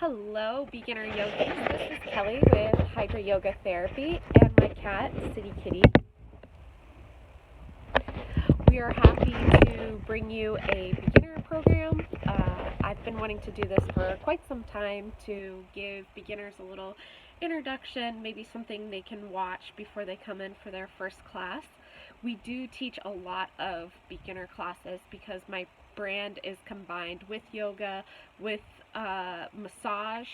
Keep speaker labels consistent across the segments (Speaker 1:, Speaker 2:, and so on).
Speaker 1: Hello, beginner yogis. This is Kelly with Hydra Yoga Therapy and my cat, City Kitty. We are happy to bring you a beginner program. I've been wanting to do this for quite some time to give beginners a little introduction, maybe something they can watch before they come in for their first class. We do teach a lot of beginner classes because my brand is combined with yoga, with massage,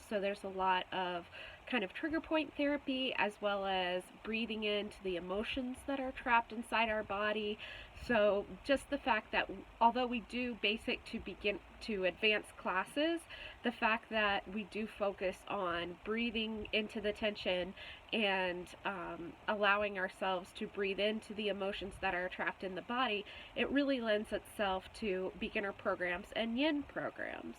Speaker 1: so there's a lot of kind of trigger point therapy as well as breathing into the emotions that are trapped inside our body. So just the fact that although we do basic to begin to advanced classes, the fact that we do focus on breathing into the tension and allowing ourselves to breathe into the emotions that are trapped in the body, it really lends itself to beginner programs and yin programs.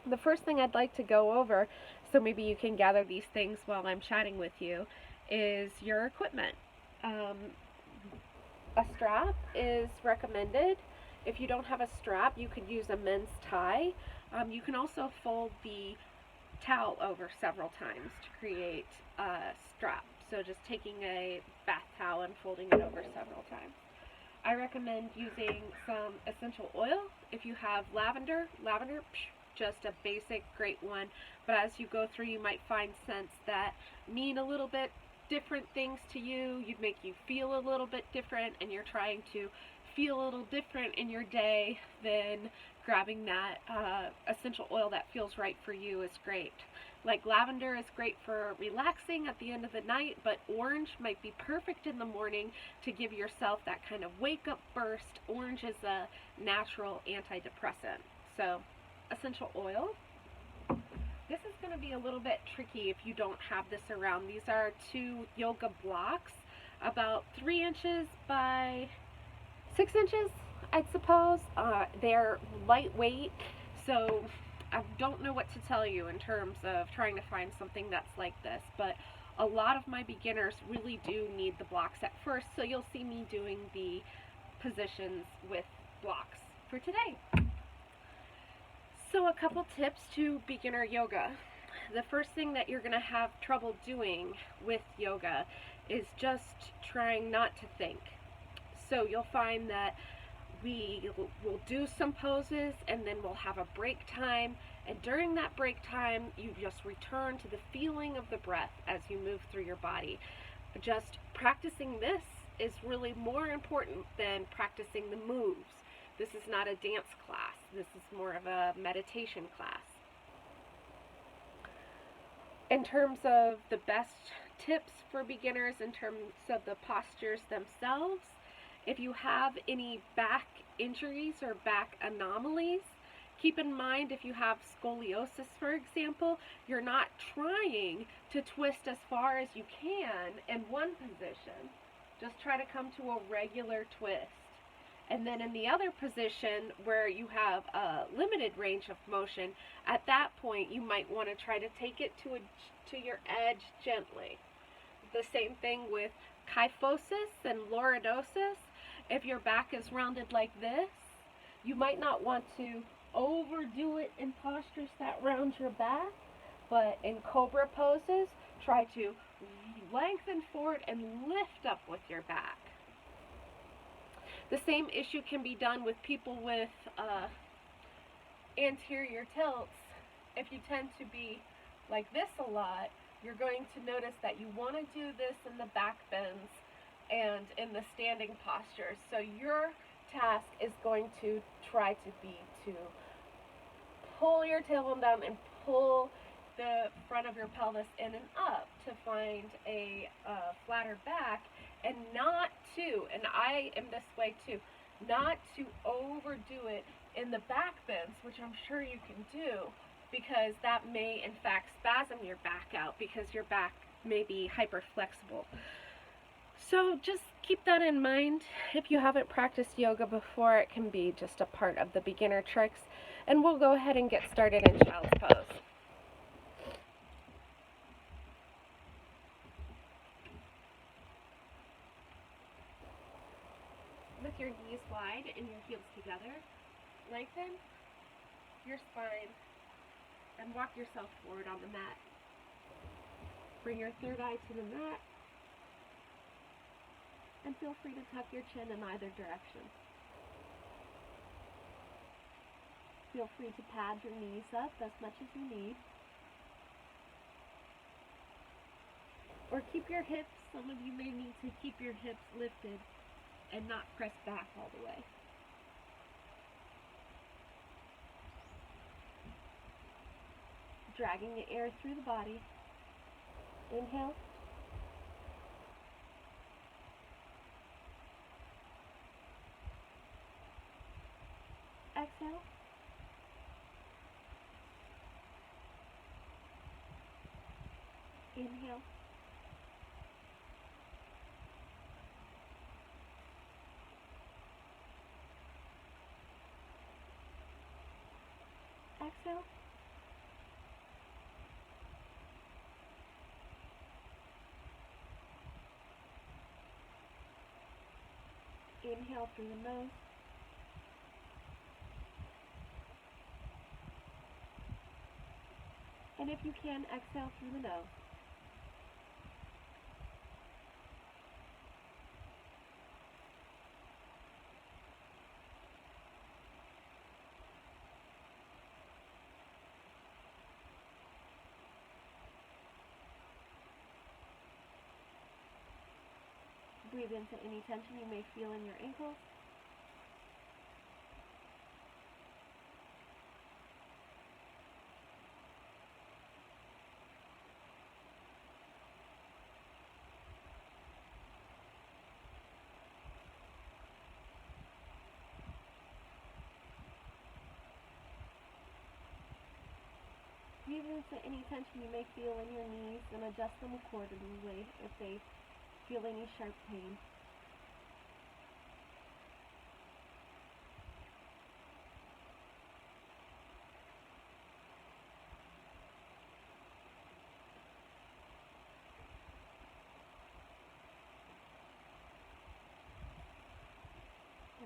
Speaker 1: The first thing I'd like to go over, so maybe you can gather these things while I'm chatting with you, is your equipment. A strap is recommended. If you don't have a strap, you could use a men's tie. You can also fold the towel over several times to create a strap. So just taking a bath towel and folding it over several times. I recommend using some essential oil. If you have lavender, just a basic great one, but as you go through you might find scents that mean a little bit different things to you. You'd make you feel a little bit different, and you're trying to feel a little different in your day, then grabbing that essential oil that feels right for you is great. Like lavender is great for relaxing at the end of the night, but orange might be perfect in the morning to give yourself that kind of wake up burst. Orange is a natural antidepressant. So essential oil. This is going to be a little bit tricky if you don't have this around. These are 2 yoga blocks, about 3 inches by 6 inches, I suppose. They're lightweight, so I don't know what to tell you in terms of trying to find something that's like this, but a lot of my beginners really do need the blocks at first, so you'll see me doing the positions with blocks for today. So a couple tips to beginner yoga. The first thing that you're going to have trouble doing with yoga is just trying not to think. So you'll find that we will do some poses and then we'll have a break time, and during that break time you just return to the feeling of the breath as you move through your body. Just practicing this is really more important than practicing the moves. This is not a dance class. This is more of a meditation class. In terms of the best tips for beginners in terms of the postures themselves, if you have any back injuries or back anomalies, keep in mind if you have scoliosis, for example, you're not trying to twist as far as you can in one position. Just try to come to a regular twist. And then in the other position where you have a limited range of motion, at that point you might want to try to take it to your edge gently. The same thing with kyphosis and lordosis. If your back is rounded like this, you might not want to overdo it in postures that round your back, but in cobra poses, try to lengthen forward and lift up with your back. The same issue can be done with people with anterior tilts. If you tend to be like this a lot, you're going to notice that you want to do this in the back bends and in the standing postures. So your task is going to try to be to pull your tailbone down and pull the front of your pelvis in and up to find a flatter back, and not to, and I am this way too, not to overdo it in the back bends, which I'm sure you can do, because that may in fact spasm your back out because your back may be hyper flexible. So just keep that in mind. If you haven't practiced yoga before, it can be just a part of the beginner tricks. And we'll go ahead and get started in child's pose. With your knees wide and your heels together, lengthen your spine and walk yourself forward on the mat. Bring your third eye to the mat, and feel free to tuck your chin in either direction. Feel free to pad your knees up as much as you need. Or keep your hips, some of you may need to keep your hips lifted and not press back all the way. Dragging the air through the body. Inhale. Exhale. Inhale. Exhale. Inhale through the nose. And if you can, exhale through the nose. Breathe into any tension you may feel in your ankles. Breathe into any tension you may feel in your knees and adjust them accordingly if they feel any sharp pain.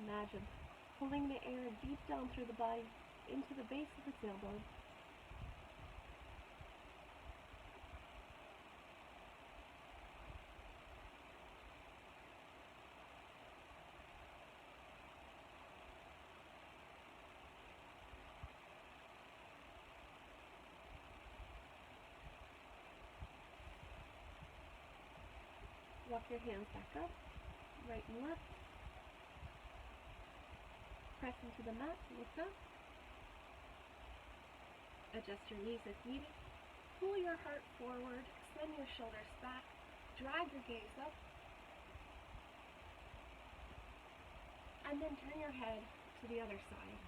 Speaker 1: Imagine pulling the air deep down through the body into the base of the tailbone. Walk your hands back up, right and left. Press into the mat to lift up. Adjust your knees if needed. Pull your heart forward, extend your shoulders back, drag your gaze up, and then turn your head to the other side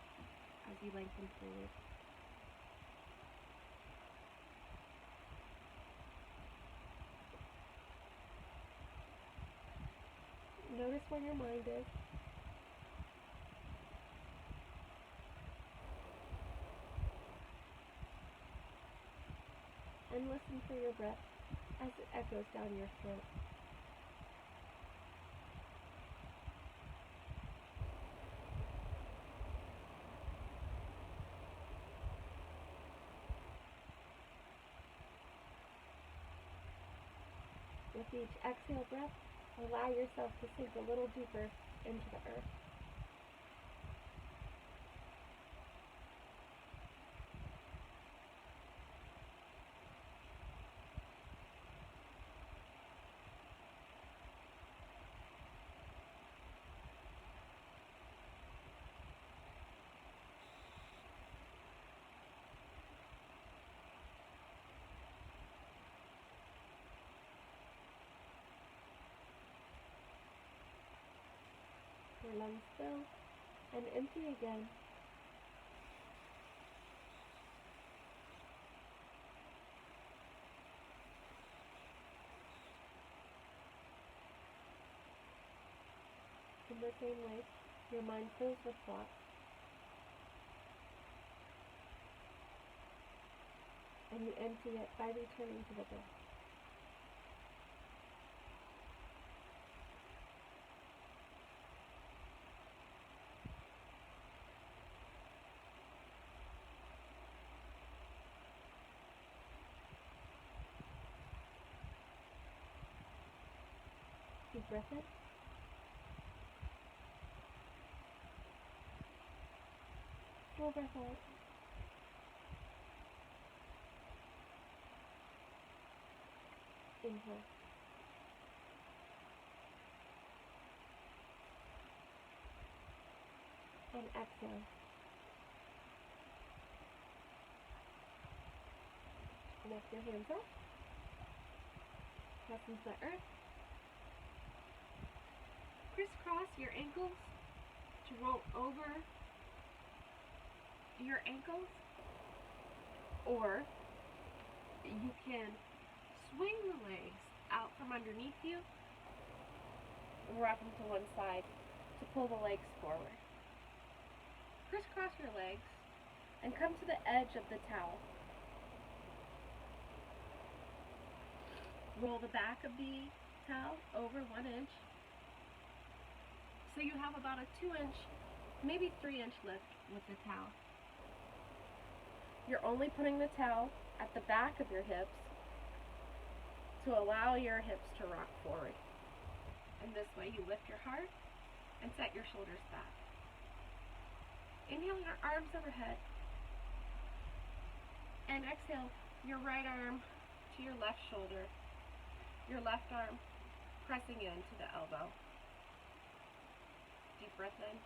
Speaker 1: as you lengthen forward. Notice where your mind is. And listen for your breath as it echoes down your throat. With each exhale breath, allow yourself to sink a little deeper into the earth. Your lungs fill and empty again. In the same way, your mind fills with thoughts. And you empty it by returning to the breath. breath in. Full breath out. Inhale. And exhale. Lift your hands up. Press into the earth. Crisscross your ankles to roll over your ankles, or you can swing the legs out from underneath you and rock them to one side to pull the legs forward. Crisscross your legs and come to the edge of the towel. Roll the back of the towel over 1 inch. So you have about a 2-inch, maybe 3-inch lift with the towel. You're only putting the towel at the back of your hips to allow your hips to rock forward. And this way you lift your heart and set your shoulders back. Inhale your arms overhead. And exhale your right arm to your left shoulder. Your left arm pressing into the elbow. Deep breath in.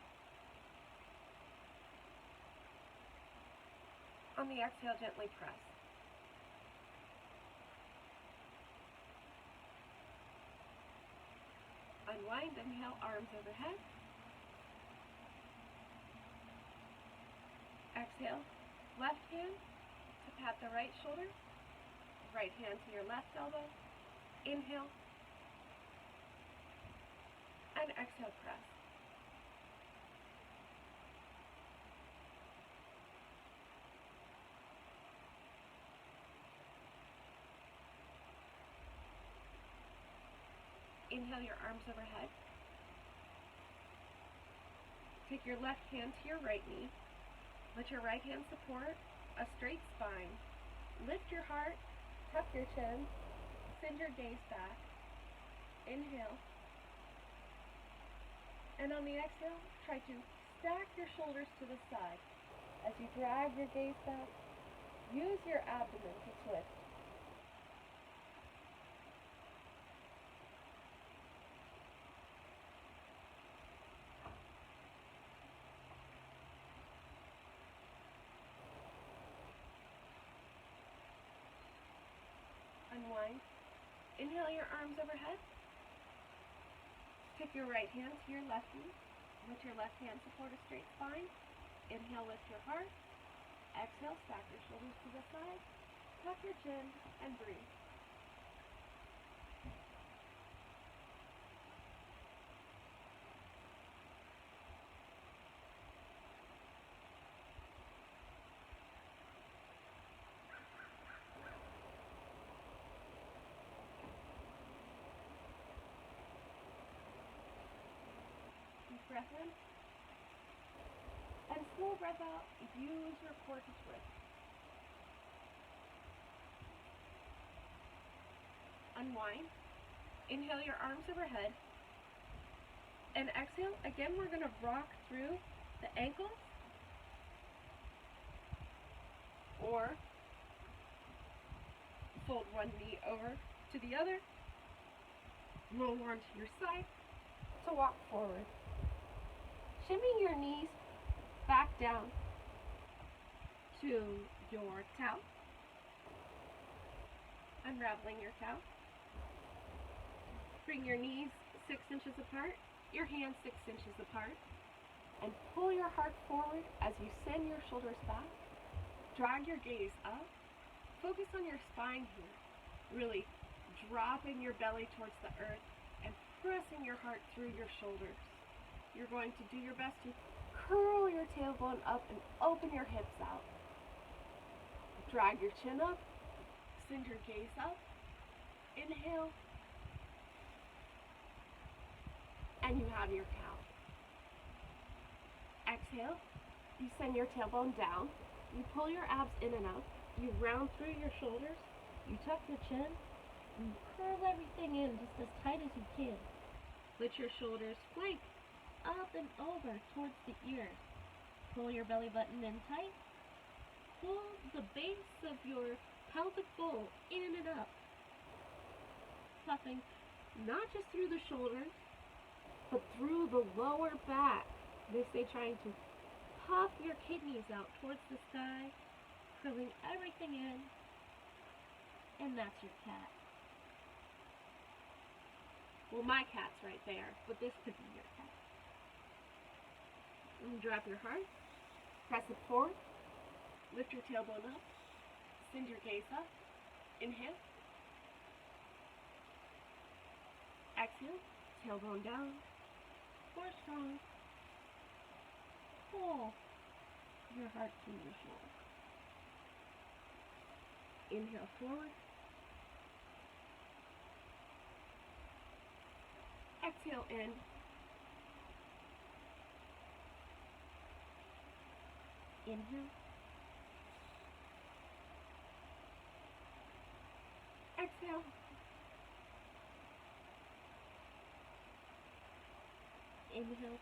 Speaker 1: On the exhale, gently press. Unwind, inhale, arms overhead. Exhale, left hand to pat the right shoulder, right hand to your left elbow. Inhale, and exhale, press. Inhale your arms overhead. Take your left hand to your right knee. Let your right hand support a straight spine. Lift your heart, tuck your chin, send your gaze back. Inhale. And on the exhale, try to stack your shoulders to the side. As you drag your gaze back, use your abdomen to twist. Unwind. Inhale your arms overhead. Take your right hand to your left knee. Let your left hand support a straight spine. Inhale, lift your heart. Exhale, stack your shoulders to the side. Tuck your chin and breathe. Breath in, and slow breath out. Use your core to twist. Unwind. Inhale your arms overhead. And exhale. Again, we're going to rock through the ankles. Or fold one knee over to the other. Roll onto your side to walk forward. Shimming your knees back down to your towel. Unraveling your towel. Bring your knees 6 inches apart, your hands 6 inches apart, and pull your heart forward as you send your shoulders back. Drag your gaze up. Focus on your spine here. Really dropping your belly towards the earth and pressing your heart through your shoulders. You're going to do your best to curl your tailbone up and open your hips out. Drag your chin up. Send your gaze up. Inhale. And you have your cow. Exhale. You send your tailbone down. You pull your abs in and out. You round through your shoulders. You tuck your chin. You curl everything in just as tight as you can. Let your shoulders flank up and over towards the ears. Pull your belly button in tight. Pull the base of your pelvic bowl in and up. Puffing not just through the shoulders, but through the lower back. They say trying to puff your kidneys out towards the sky, curling everything in, and that's your cat. Well, my cat's right there, but this could be your cat. And drop your heart, press it forward, lift your tailbone up, send your gaze up, inhale, exhale, tailbone down, core strong, pull your heart to your shoulder. Inhale forward, exhale in, inhale, exhale, inhale,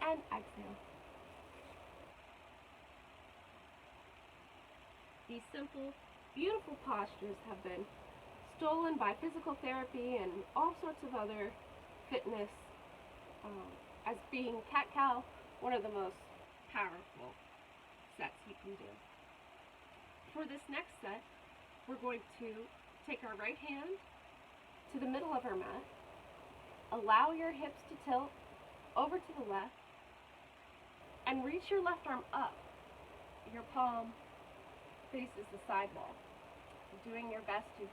Speaker 1: and exhale. These simple, beautiful postures have been stolen by physical therapy and all sorts of other fitness as being cat-cow, one of the most powerful sets you can do. For this next set, we're going to take our right hand to the middle of our mat, allow your hips to tilt over to the left, and reach your left arm up. Your palm faces the sidewall. Doing your best to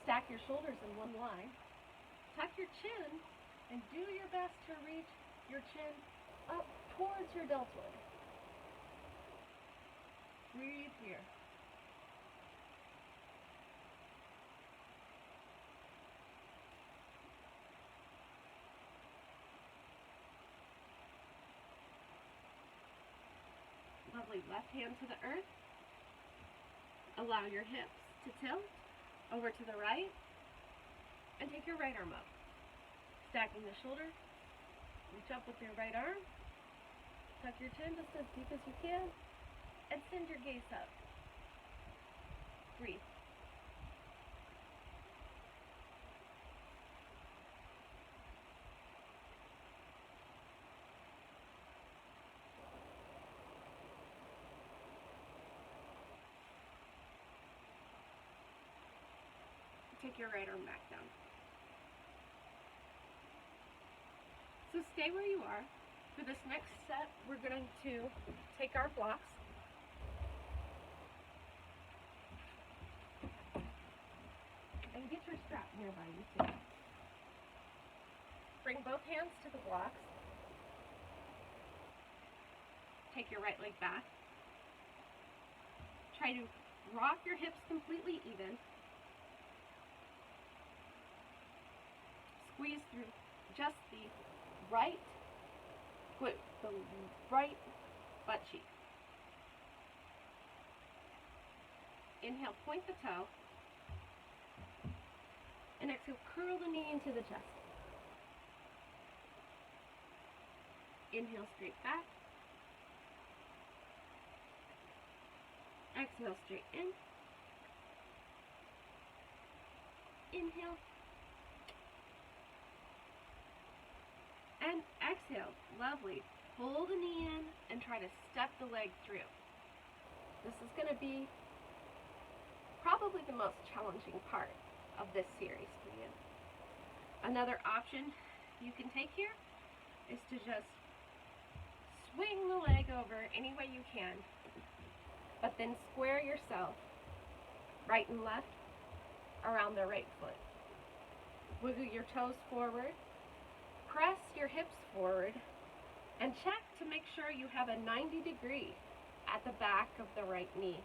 Speaker 1: stack your shoulders in one line. Tuck your chin and do your best to reach your chin up towards your deltoid. Breathe here. Lovely. Left hand to the earth. Allow your hips to tilt over to the right and take your right arm up. Stacking the shoulders, reach up with your right arm, tuck your chin just as deep as you can, and send your gaze up. Breathe. Take your right arm back down. So stay where you are. For this next set, we're going to take our blocks and get your strap nearby you too. Bring both hands to the blocks. Take your right leg back. Try to rock your hips completely even. Squeeze through just the right foot, the right butt cheek. Inhale, point the toe. And exhale, curl the knee into the chest. Inhale, straight back. Exhale, straight in. Inhale. And exhale. Lovely. Pull the knee in and try to step the leg through. This is going to be probably the most challenging part of this series for you. Another option you can take here is to just swing the leg over any way you can, but then square yourself right and left around the right foot. Wiggle your toes forward. Press your hips forward and check to make sure you have a 90-degree at the back of the right knee.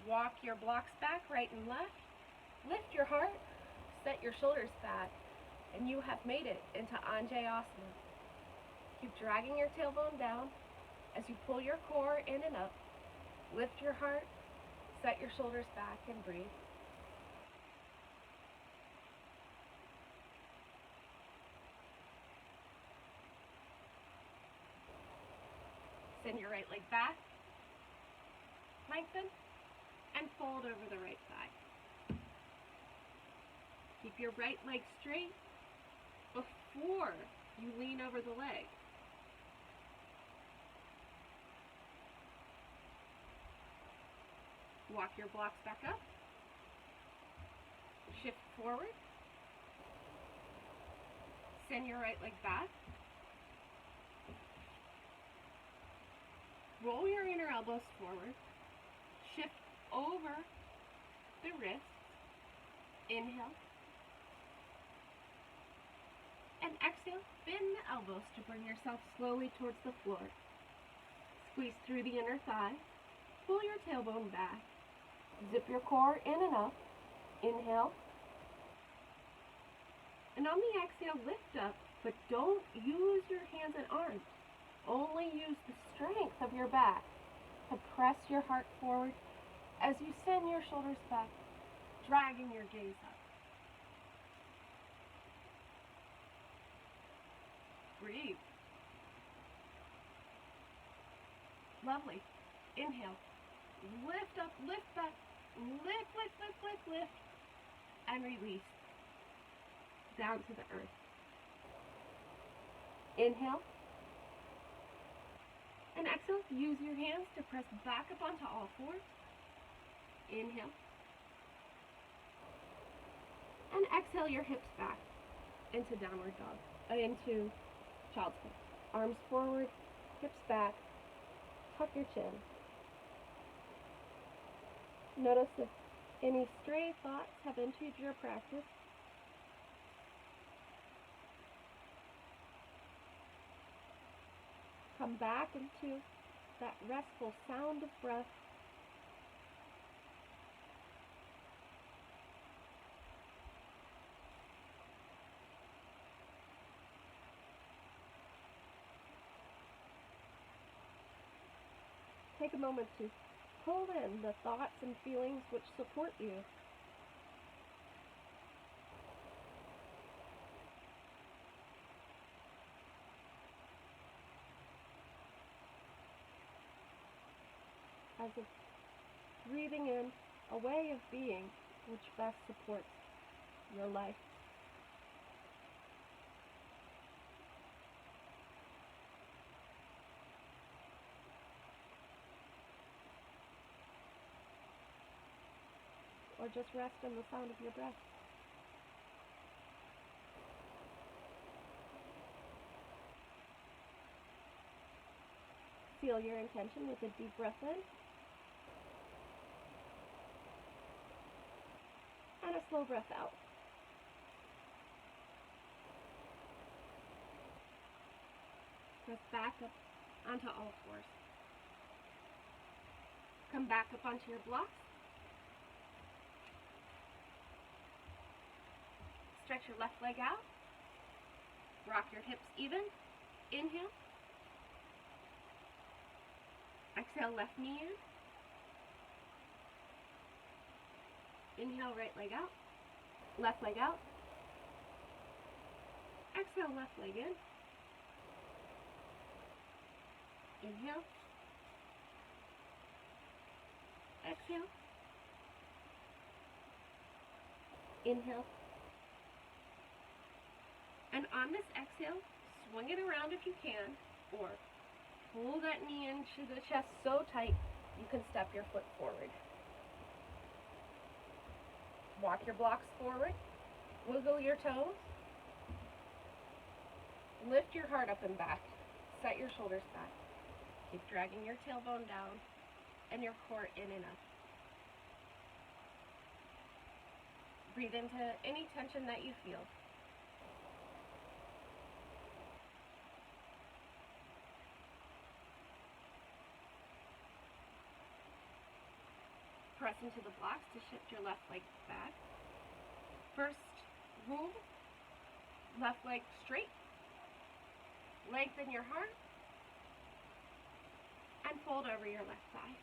Speaker 1: Walk your blocks back, right and left. Lift your heart, set your shoulders back, and you have made it into Anjayasana. Keep dragging your tailbone down as you pull your core in and up. Lift your heart, set your shoulders back, and breathe. Send your right leg back, lengthen, and fold over the right thigh. Keep your right leg straight before you lean over the leg. Walk your blocks back up. Shift forward. Send your right leg back. Roll your inner elbows forward. Shift over the wrists. Inhale. And exhale, bend the elbows to bring yourself slowly towards the floor. Squeeze through the inner thigh. Pull your tailbone back. Zip your core in and up. Inhale. And on the exhale, lift up, but don't use your hands and arms. Only use the strength of your back to press your heart forward as you send your shoulders back, dragging your gaze up. Breathe. Lovely. Inhale. Lift up, lift back, lift, lift, lift, lift, lift, and release down to the earth. Inhale. And exhale, use your hands to press back up onto all fours. Inhale. And exhale your hips back into downward dog, into child's pose. Arms forward, hips back, tuck your chin. Notice if any stray thoughts have entered your practice. Come back into that restful sound of breath. Take a moment to pull in the thoughts and feelings which support you. As if breathing in a way of being which best supports your life. Or just rest in the sound of your breath. Feel your intention with a deep breath in. And a slow breath out. Press back up onto all fours. Come back up onto your blocks. Stretch your left leg out. Rock your hips even. Inhale. Exhale, left knee in. Inhale, right leg out. Left leg out. Exhale, left leg in. Inhale. Exhale. Inhale. And on this exhale, swing it around if you can, or pull that knee into the chest so tight you can step your foot forward. Walk your blocks forward. Wiggle your toes. Lift your heart up and back. Set your shoulders back. Keep dragging your tailbone down and your core in and up. Breathe into any tension that you feel. Press into the blocks to shift your left leg back. First rule, left leg straight. Lengthen your heart. And fold over your left thigh.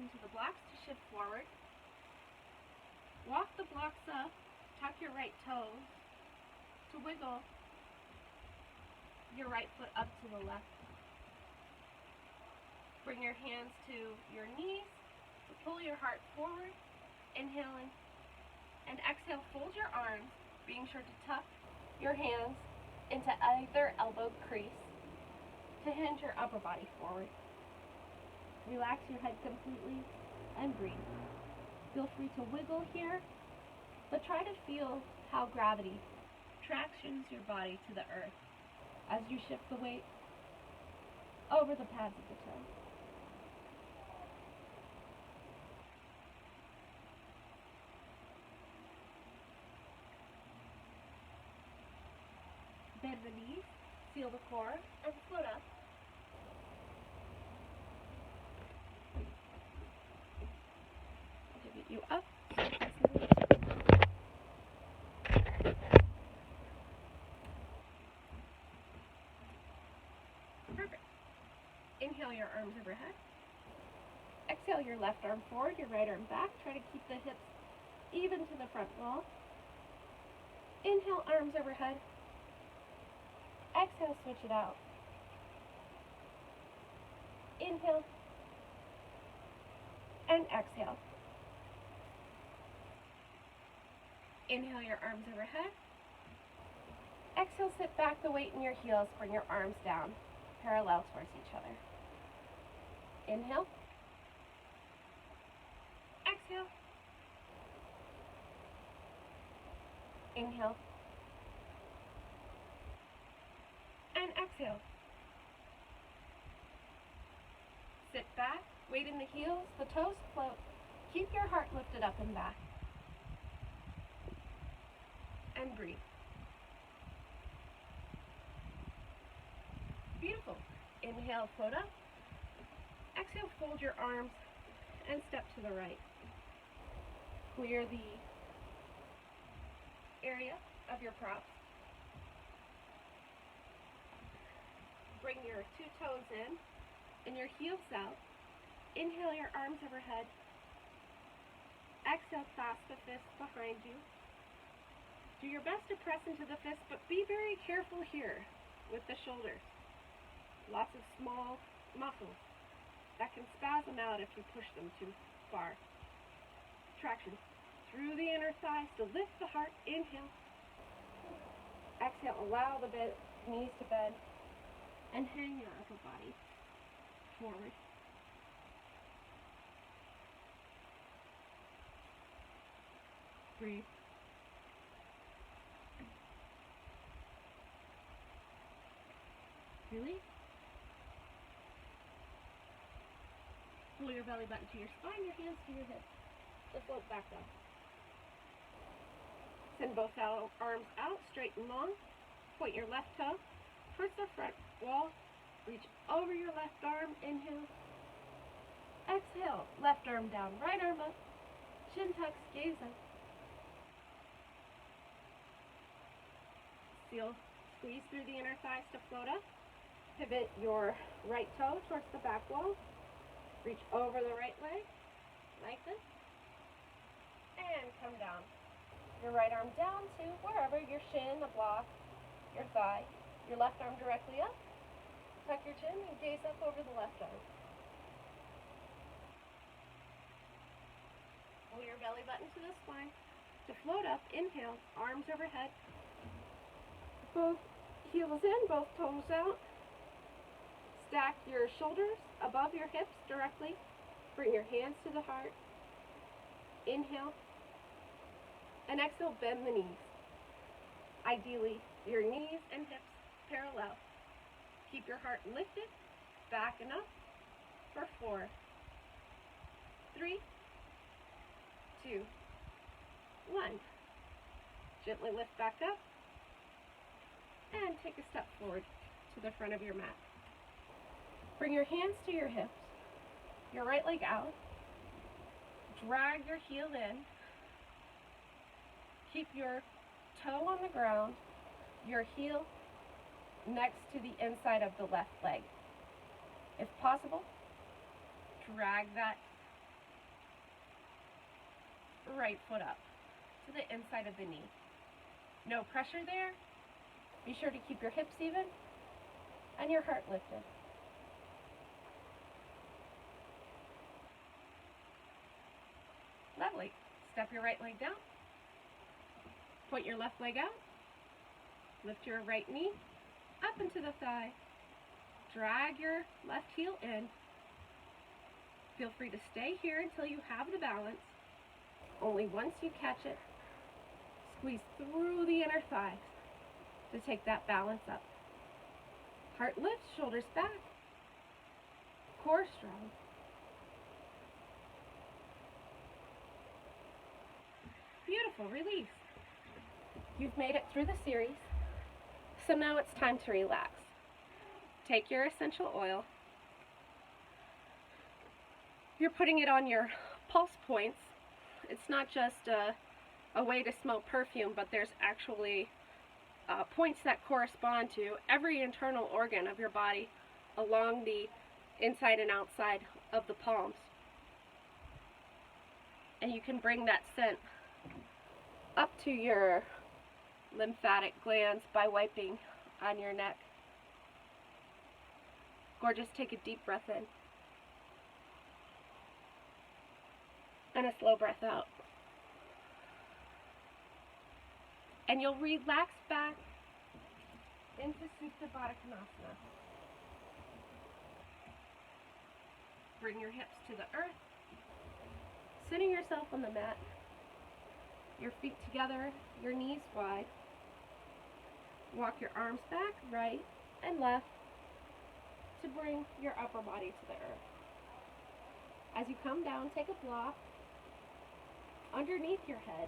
Speaker 1: into the blocks to shift forward. Walk the blocks up, tuck your right toes to wiggle your right foot up to the left. Bring your hands to your knees, pull your heart forward, inhale in, and exhale, fold your arms, being sure to tuck your hands into either elbow crease to hinge your upper body forward. Relax your head completely and breathe. Feel free to wiggle here, but try to feel how gravity tractions your body to the earth as you shift the weight over the pads of the toe. Bend the knees, seal the core, and float up. Pivot you up. Perfect. Inhale your arms overhead. Exhale your left arm forward, your right arm back. Try to keep the hips even to the front wall. Inhale, arms overhead. Exhale, switch it out. Inhale and exhale. Inhale your arms overhead. Exhale, sit back the weight in your heels. Bring your arms down, parallel towards each other. Inhale. Exhale. Inhale. And exhale. Sit back, weight in the heels, the toes float. Keep your heart lifted up and back. And breathe. Beautiful. Inhale, float up. Exhale, fold your arms and step to the right. Clear the area of your props. Bring your two toes in and your heels out. Inhale your arms overhead. Exhale, clasp the fists behind you. Do your best to press into the fist, but be very careful here with the shoulders. Lots of small muscles that can spasm out if you push them too far. Traction through the inner thighs to lift the heart. Inhale. Exhale, allow the knees to bend. And hang your upper body forward. Breathe. Release. Pull your belly button to your spine, your hands to your hips. Just float back up. Send both arms out, straight and long. Point your left toe towards the front wall. Reach over your left arm. Inhale. Exhale. Left arm down, right arm up. Chin tucks, gaze up. Squeeze through the inner thighs to float up. Pivot your right toe towards the back wall. Reach over the right leg, like this. And come down. Your right arm down to wherever, your shin, the block, your thigh. Your left arm directly up. Tuck your chin and gaze up over the left arm. Pull your belly button to the spine. To float up, inhale, arms overhead. Both heels in, both toes out. Stack your shoulders above your hips directly. Bring your hands to the heart. Inhale. And exhale, bend the knees. Ideally, your knees and hips parallel. Keep your heart lifted, back and up for 4, 3, 2, 1. Gently lift back up and take a step forward to the front of your mat. Bring your hands to your hips, your right leg out. Drag your heel in. Keep your toe on the ground, your heel next to the inside of the left leg. If possible, drag that right foot up to the inside of the knee. No pressure there. Be sure to keep your hips even and your heart lifted. Lovely. Step your right leg down. Point your left leg out. Lift your right knee up into the thigh. Drag your left heel in. Feel free to stay here until you have the balance. Only once you catch it, squeeze through the inner thighs to take that balance up. Heart lifts, shoulders back, core strong. Beautiful, release. You've made it through the series, so now it's time to relax. Take your essential oil. You're putting it on your pulse points. It's not just a way to smell perfume, but there's actually points that correspond to every internal organ of your body along the inside and outside of the palms. And you can bring that scent up to your lymphatic glands by wiping on your neck. Gorgeous. Take a deep breath in and a slow breath out. And you'll relax back into Supta Baddha Konasana. Bring your hips to the earth, sitting yourself on the mat, your feet together, your knees wide. Walk your arms back, right and left, to bring your upper body to the earth. As you come down, take a block underneath your head.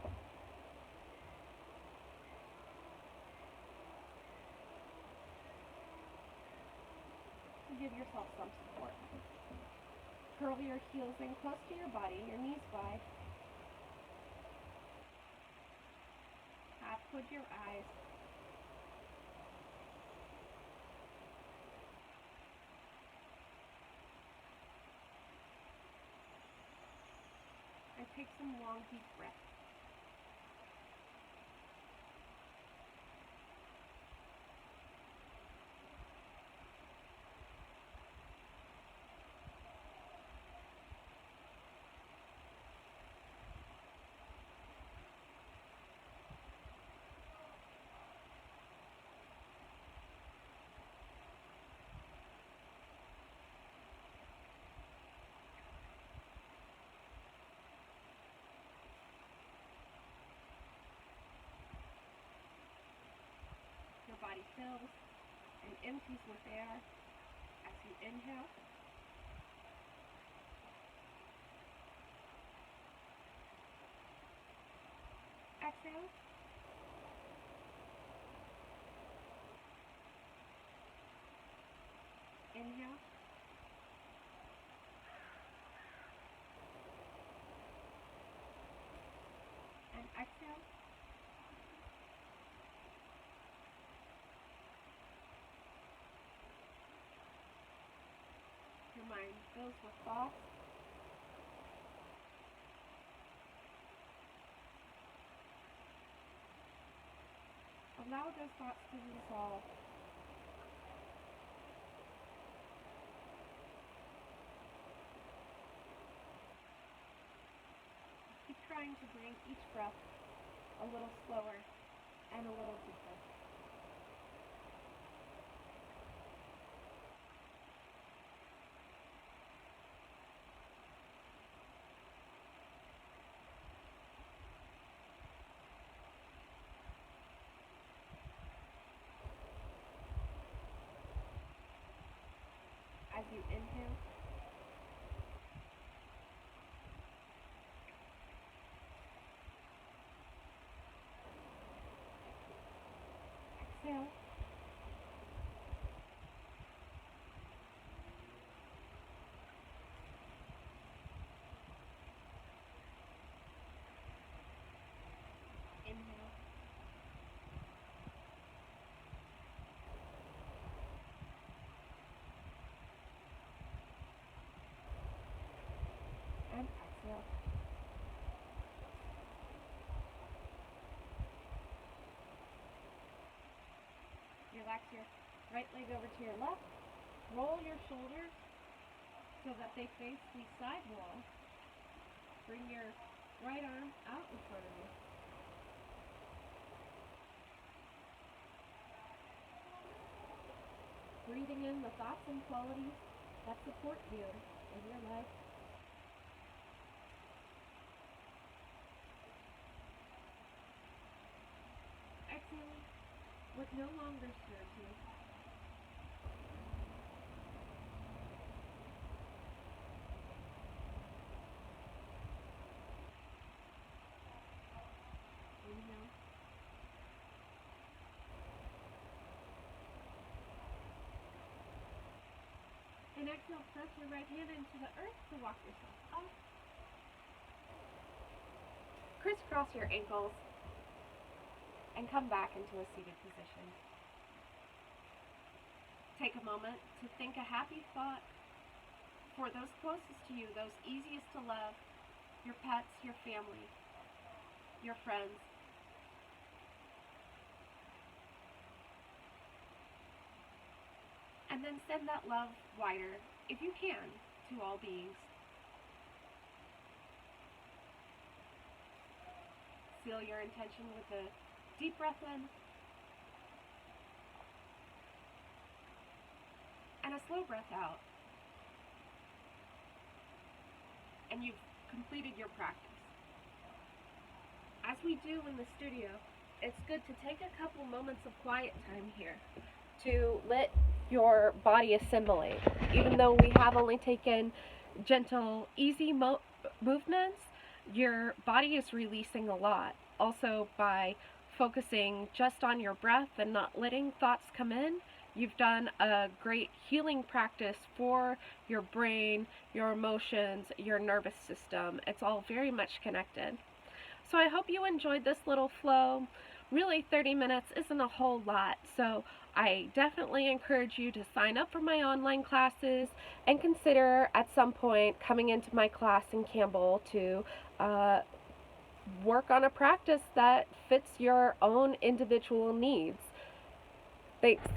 Speaker 1: Give yourself some support. Curl your heels in close to your body, your knees wide. Half close your eyes. And take some long, deep breaths. Your body fills and empties with air as you inhale. Exhale. Inhale. And exhale. Your mind fills with thoughts. Allow those thoughts to dissolve. Keep trying to bring each breath a little slower and a little deeper. As you inhale, exhale, inhale, and exhale. relax your right leg over to your left. Roll your shoulders so that they face the side wall. Bring your right arm out in front of you. Breathing in the thoughts and qualities that support you in your life. Exhaling what no longer serves you. Inhale. And exhale, press your right hand into the earth to walk yourself up. Crisscross your ankles and come back into a seated position. Take a moment to think a happy thought for those closest to you, those easiest to love, your pets, your family, your friends. And then send that love wider, if you can, to all beings. Seal your intention with a deep breath in and a slow breath out. And you've completed your practice. As we do in the studio, it's good to take a couple moments of quiet time here to let your body assimilate. Even though we have only taken gentle, easy movements, your body is releasing a lot. Also, by focusing just on your breath and not letting thoughts come in, you've done a great healing practice for your brain, your emotions, your nervous system. It's all very much connected. So I hope you enjoyed this little flow. Really, 30 minutes isn't a whole lot, so I definitely encourage you to sign up for my online classes and consider at some point coming into my class in Campbell to work on a practice that fits your own individual needs. Thanks.